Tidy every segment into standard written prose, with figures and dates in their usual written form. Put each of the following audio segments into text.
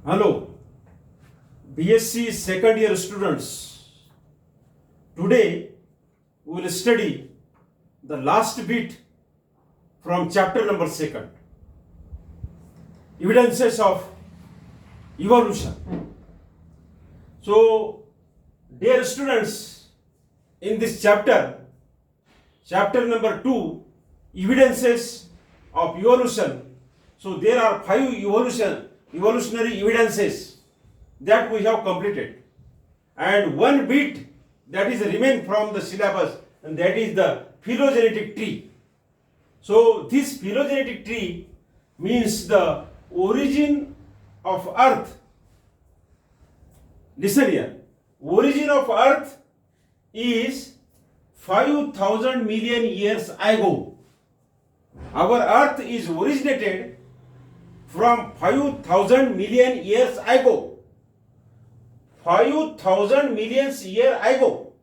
Hello, BSc second year students. Today we will study the last bit from chapter number 2, evidences of evolution. So, dear students, in this chapter number 2, evidences of evolution. So there are 5 evolutionary evidences that we have completed, and one bit that is remain from the syllabus, and that is the phylogenetic tree. So this phylogenetic tree means the origin of earth. Listen here, origin of earth is 5,000 million years ago. Our earth is originated from 5,000 million years ago. 5,000 million years ago.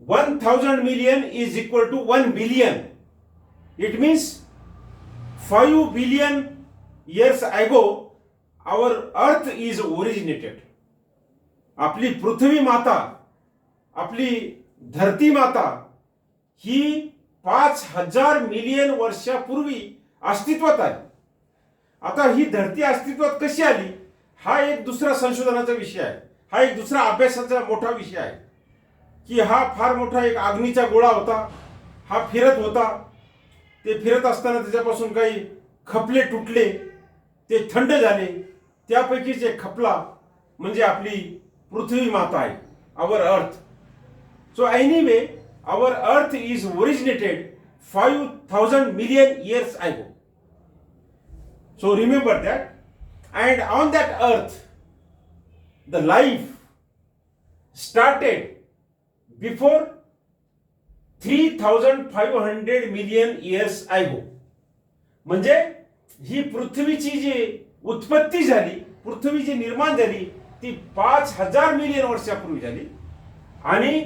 1,000 million is equal to 1 billion. It means 5 billion years ago our earth is originated. आपली पृथ्वी माता, आपली धरती माता ही 5,000 million वर्षापूर्वी अस्तित्वात आहे. आता ही धरती अस्तित्वात कशी आली, हा एक दुसरा संशोधनाचा विषय आहे, हा एक दुसरा अभ्यासाचा मोठा विषय आहे. की हा फार मोठा एक अग्नीचा गोळा होता, हा फिरत होता. ते फिरत असताना त्याच्यापासून काही खपले तुटले, ते थंड झाले, त्यापैकीच एक खपला म्हणजे आपली पृथ्वी माता आहे, our earth. So anyway, our earth is originated 5,000 million years ago. So remember that. And on that earth, the life started before 3,500 million years ago. म्हणजे ही पृथ्वीची जी उत्पत्ती झाली, पृथ्वी जी निर्माण झाली, ती 5,000 मिलियन वर्षापूर्वी झाली. आणि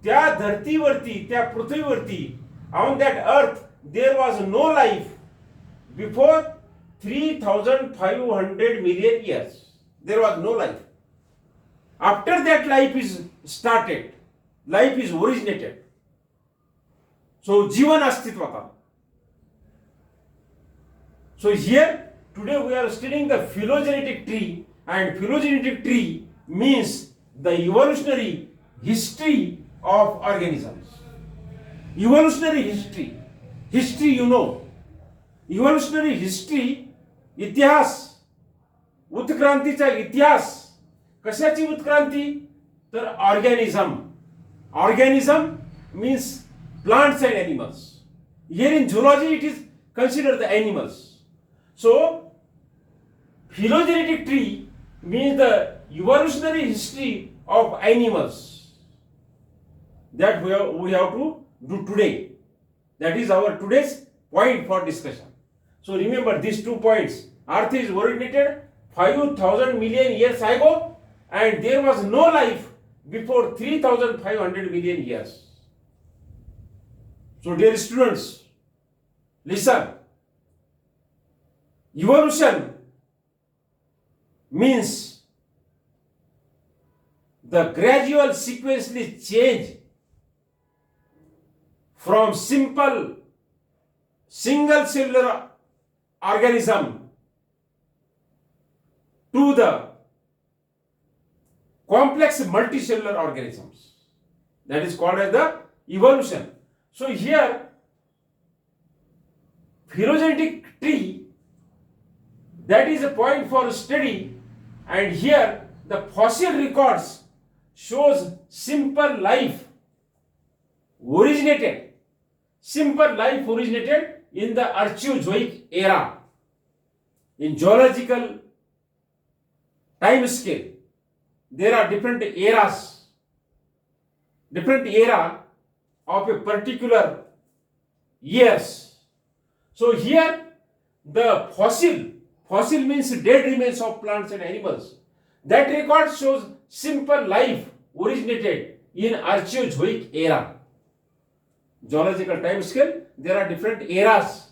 त्या धरतीवरती, त्या पृथ्वीवरती, on that earth there was no life before 3,500 million years. There was no life. After that life is started, life is originated. So जीवन अस्तित्वात आलं. So here today we are studying the phylogenetic tree, and phylogenetic tree means the evolutionary history of organisms. Evolutionary history. History, you know. Evolutionary history, इतिहास, उत्क्रांतीचा इतिहास. कशाची उत्क्रांती? तर organism. Organism means plants and animals. Here in zoology it is considered the animals. So phylogenetic tree means the evolutionary history of animals. That we have to do today. That is our today's point for discussion. So remember these 2 points. Earth is originated 5,000 million years ago, and there was no life before 3,500 million years. So dear students, listen. Evolution means the gradual sequentially change from simple single cellular organism to the complex multicellular organisms. That is called as the evolution. So here phylogenetic tree, that is a point for study, and here the fossil records shows simple life originated. Simple life originated in the Archeozoic era. In geological time scale, there are different eras. Different era of a particular years. So here the fossil means dead remains of plants and animals. That record shows simple life originated in Archeozoic era. Geological time scale, there are different eras.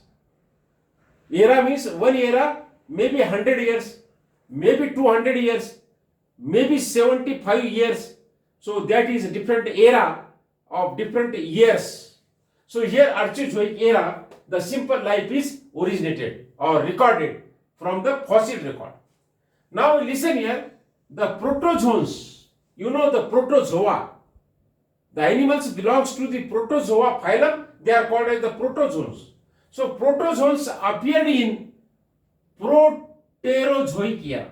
Era means one era, maybe 100 years, maybe 200 years, maybe 75 years. So that is a different era of different years. So here Archeozoic era, the simple life is originated or recorded from the fossil record. Now listen here, the protozoans, you know the protozoa, the animals belongs to the protozoa phylum, they are called as the protozoans. So protozoans appeared in Proterozoic era.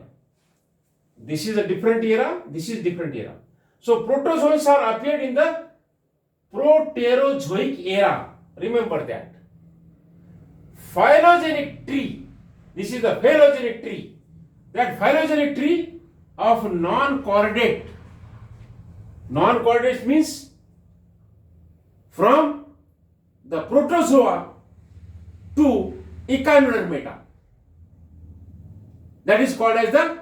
This is a different era, this is different era. So protozoans are appeared in the Proterozoic era. Remember that. Phylogenetic tree. This is the phylogenetic tree. That phylogenetic tree of non-chordate. Non-chordate means from the protozoa to Echinodermata. That is called as the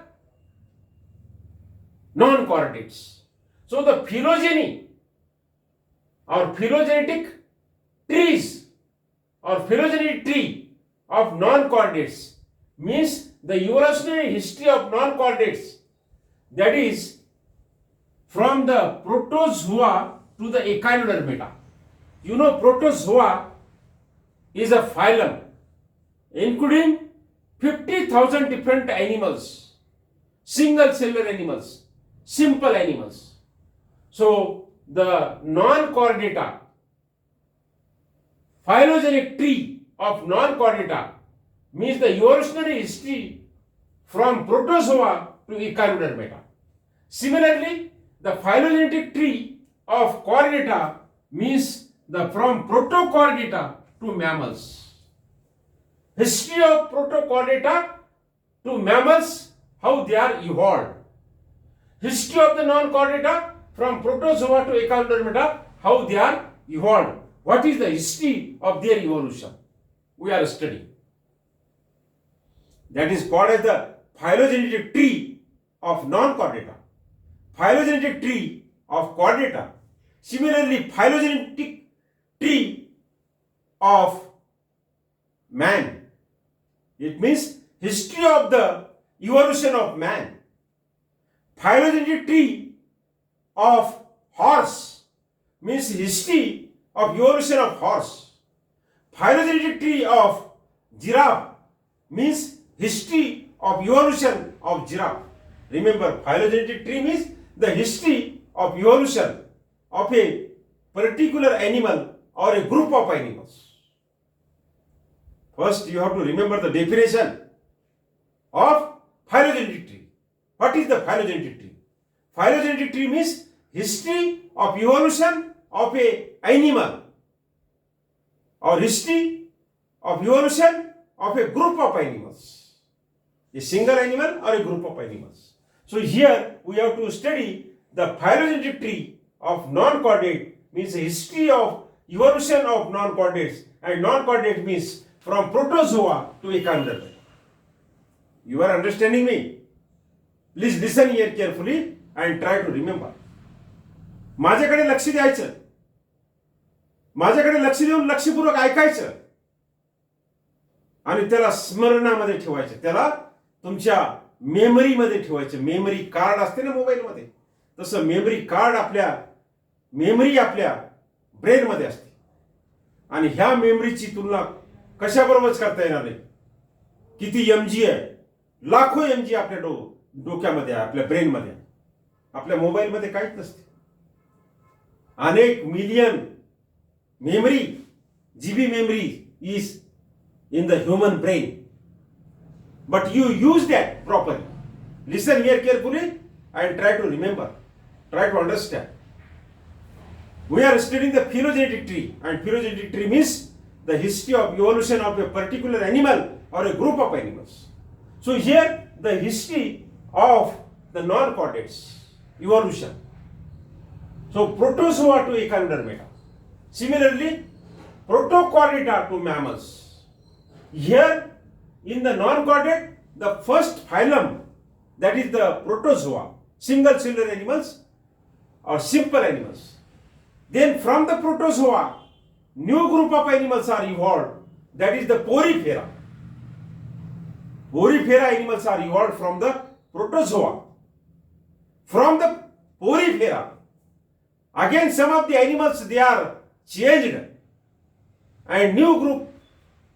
non-chordates. So the phylogeny or phylogenetic trees or phylogenetic tree of non-chordates means the evolutionary history of non-chordates, that is from the protozoa to the Echinodermata. You know protozoa is a phylum including 50,000 different animals, single cellular animals, simple animals. So the non-chordata, phylogenetic tree of non-chordata means the evolutionary history from protozoa to Echinodermata. Similarly, the phylogenetic tree of chordata means the from protochordata to mammals. History of protochordata to mammals, how they are evolved. History of the non-chordata from protozoa to Echinodermata, how they are evolved. What is the history of their evolution? We are studying. That is called as the phylogenetic tree of non-chordata. Phylogenetic tree of chordata. Similarly, phylogenetic tree of man. It means history of the evolution of man. Phylogenetic tree of horse means history of evolution of horse. Phylogenetic tree of giraffe means history of evolution of giraffe. Remember, phylogenetic tree means the history of evolution of a particular animal or a group of animals. First, you have to remember the definition of phylogenetic tree. What is the phylogenetic tree? Phylogenetic tree means history of evolution of a animal or history of evolution of a group of animals. A single animal or a group of animals. So here we have to study the phylogenetic tree of non-chordate means the history of evolution of non-chordates, and non-chordate means from protozoa to Echinodermata. You are understanding me? Please listen here carefully and try to remember. माझ्याकडे लक्ष द्यायचं, माझ्याकडे लक्ष देऊन लक्षपूर्वक ऐकायचं आणि त्याला स्मरणामध्ये ठेवायचं, त्याला तुमच्या मेमरीमध्ये ठेवायचं. मेमरी कार्ड असते ना मोबाईलमध्ये, तसं मेमरी कार्ड आपल्या ब्रेनमध्ये असते. आणि ह्या मेमरीची तुलना कशाबरोबरच करता येणार नाही. किती एमजी आहे, लाखो एमजी आपल्या डोक्यामध्ये आहे, आपल्या ब्रेनमध्ये आहे. आपल्या मोबाईलमध्ये काहीच नसते. अनेक million memory, GB memory is in the human brain, but you use that properly. Listen here carefully and try to remember, try to understand. We are studying the phylogenetic tree, and phylogenetic tree means the history of evolution of a particular animal or a group of animals. So here the history of the non-chordates evolution. So protozoa to Echinodermata. Similarly, protochordata to mammals. Here in the non-chordate, the first phylum, that is the protozoa, single cellular animals or simple animals. Then from the protozoa, new group of animals are evolved, that is the porifera. Porifera animals are evolved from the protozoa. From the porifera, again some of the animals they are changed and new group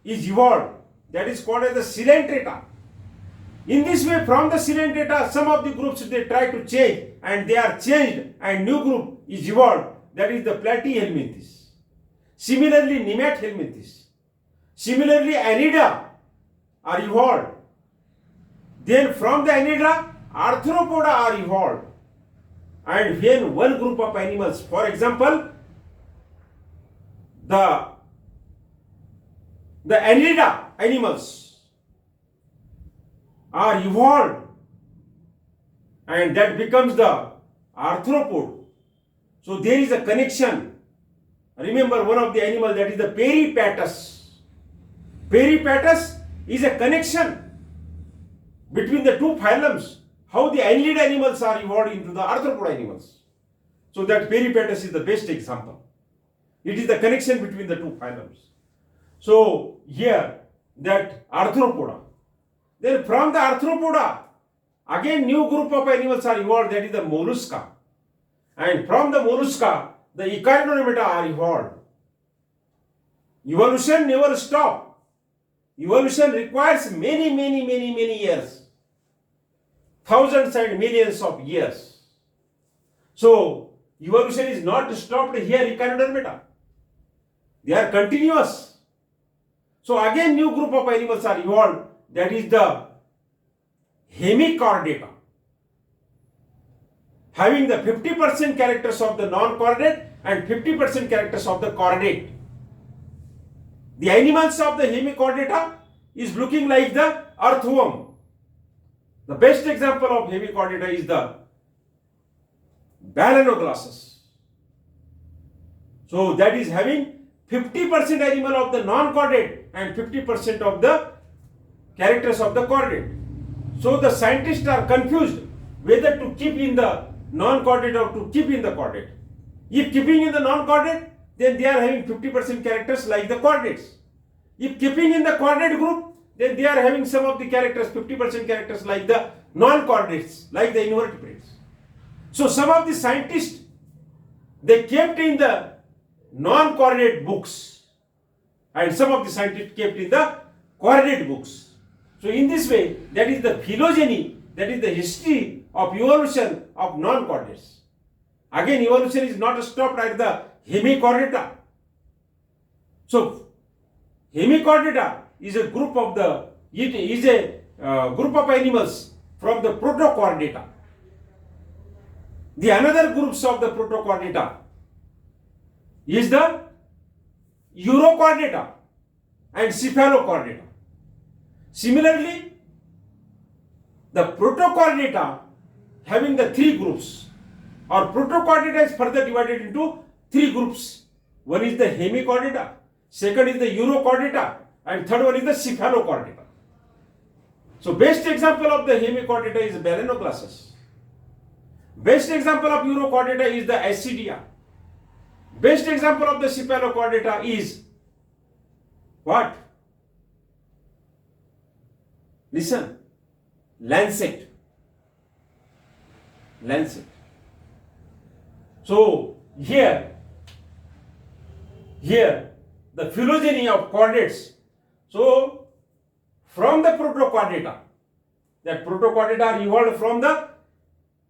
is evolved, that is called as the Coelenterata. In this way, from the Coelenterata, some of the groups they try to change and they are changed and new group is evolved, that is the Platyhelminthes. Similarly, Nemathelminthes. Similarly, Annelida are evolved. Then from the Annelida, Arthropoda are evolved. And when one group of animals, for example, the Annelida animals are evolved and that becomes the arthropod. So there is a connection. Remember one of the animals, that is the Peripatus. Peripatus is a connection between the two phylums, how the annelid animals are evolved into the arthropod animals. So that Peripatus is the best example. It is the connection between the two phylums. So here that Arthropoda. Then from the Arthropoda, again new group of animals are evolved, that is the Mollusca. And from the Mollusca, the Echinodermata are evolved. Evolution never stops. Evolution requires many years. Thousands and millions of years. So evolution is not stopped here, Echinodermata. They are continuous. So again new group of animals are evolved, that is the Hemichordata, having the 50% characters of the non-chordate and 50% characters of the chordate. The animals of the Hemichordata is looking like the earthworm. The best example of Hemichordata is the Balanoglossus. So that is having 50% animal of the non-chordate and 50% of the characters of the chordate. So the scientists are confused whether to keep in the non-chordate or to keep in the chordate. If keeping in the non-chordate, then they are having 50% characters like the chordates. If keeping in the chordate group, then they are having some of the characters, 50% characters like the non-chordates, like the invertebrates. So some of the scientists, they kept in the non-chordate books and some of the scientists kept in the chordate books. So in this way, that is the phylogeny, that is the history of evolution of non-chordates. Again, evolution is not stopped at the Hemichordata. So Hemichordata is a group of group of animals from the Protochordata. The another groups of the Protochordata is the Urochordata and Cephalochordata. Similarly, the Protochordata having the three groups, or Protochordata is further divided into three groups. One is the Hemichordata, second is the Urochordata, and third one is the Cephalochordata. So best example of the Hemichordata is Balanoglossus. Best example of Urochordata is the Ascidia. Best example of the Cephalochordata is what? Listen, lancet. Lancet. So here the phylogeny of chordates. So from the Protochordata, that Protochordata are evolved from the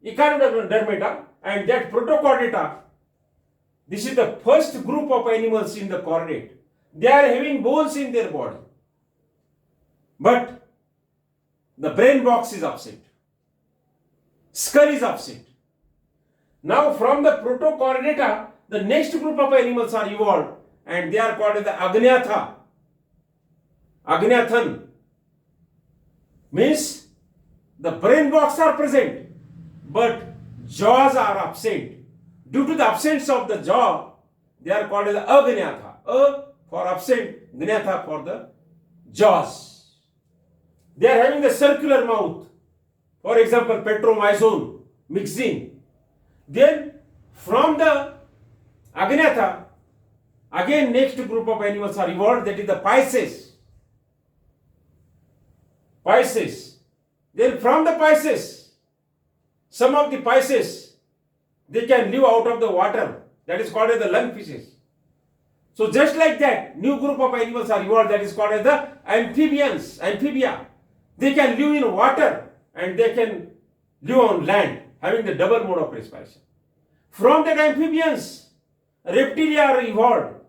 Echinodermata, and that Protochordata, this is the first group of animals in the chordate. They are having bones in their body, but the brain box is absent, skull is absent. Now from the Protochordata, the next group of animals are evolved, and they are called as the Agnatha. Agnathan means the brain box are present, but jaws are absent. Due to the absence of the jaw, they are called as the Agnatha. A for absent, Gnatha for the jaws. They are having the circular mouth. For example, Petromyzon, Myxine. Then from the Agnatha, again next group of animals are evolved, that is the Pisces. Pisces. Then from the Pisces, some of the Pisces, they can live out of the water. That is called as the lungfishes. So just like that, new group of animals are evolved that is called as the amphibians, amphibia. They can live in water and they can live on land, having the double mode of respiration. From that amphibians, reptilia are evolved.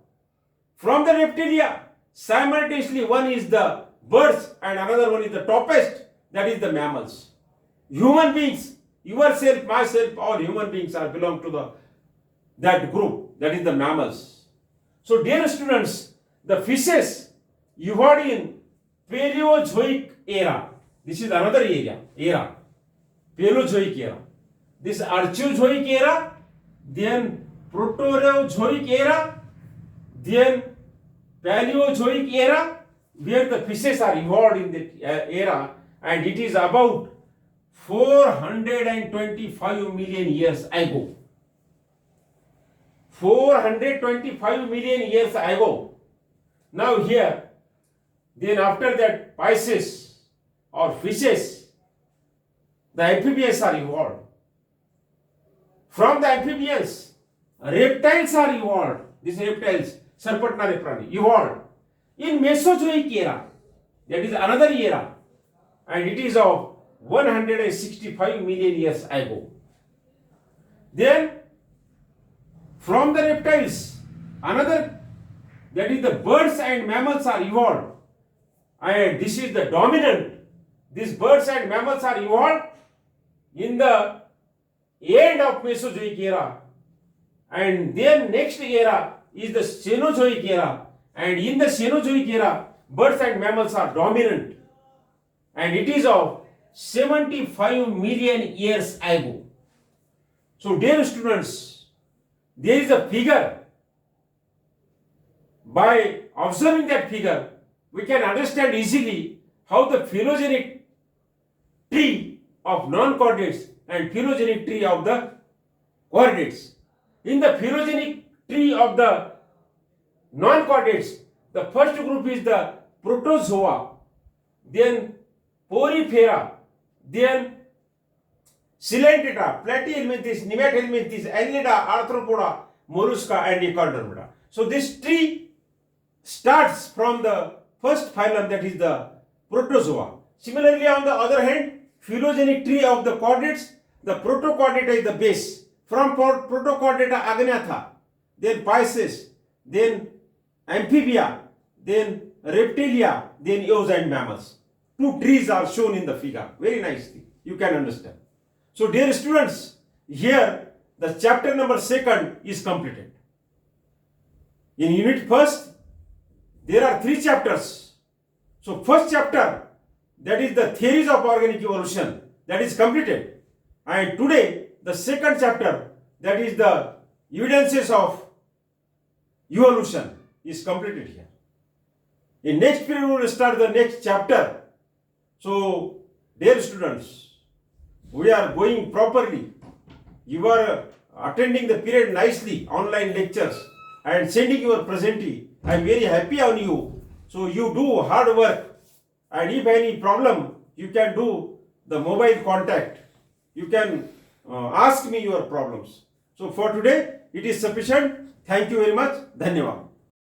From the reptilia, simultaneously one is the birds and another one is the toppest, that is the mammals. Human beings, yourself, myself, all human beings are belong to that group, that is the mammals. So dear students, the fishes evolved in Paleozoic era. This is another era. Paleozoic era. This Archeozoic era, then Proterozoic era, then Paleozoic era, where the fishes are evolved in that era, and it is about 425 million years ago. 425 million years ago. Now here, then after that Pisces or fishes, the amphibians are evolved. From the amphibians, reptiles are evolved. These reptiles, Serpentine prani, evolved in Mesozoic era. That is another era, and it is of 165 million years ago. Then from the reptiles, another, that is the birds and mammals are evolved, and this is the dominant. These birds and mammals are evolved in the end of Mesozoic era, and then next era is the Cenozoic era, and in the Cenozoic era, birds and mammals are dominant, and it is of 75 million years ago. So dear students, there is a figure. By observing that figure, we can understand easily how the phylogenetic tree of non-coordinates and phylogenetic tree of the coordinates. In the phylogenetic tree of the non-coordinates, the first group is the protozoa, then porifera, then Coelentera, Platyhelminthes, Nemathelminthes, Annelida, Arthropoda, Mollusca, and Echinodermata. So this tree starts from the first phylum, that is the protozoa. Similarly, on the other hand, phylogenetic tree of the chordates, the protochordata is the base. From protochordata, Agnatha, then Pisces, then amphibia, then reptilia, then eos and mammals. Two trees are shown in the figure. Very nicely, you can understand. So dear students, here the chapter number 2 is completed. In unit first, there are 3 chapters. So first chapter, that is the theories of organic evolution, that is completed. And today, the second chapter, that is the evidences of evolution, is completed here. In next period, we will start the next chapter. So dear students, we are going properly. You are attending the period nicely, online lectures, and sending your presentee. I am very happy on you. So you do hard work, and if any problem, you can do the mobile contact. You can ask me your problems. So for today, it is sufficient. Thank you very much. Dhanyavad.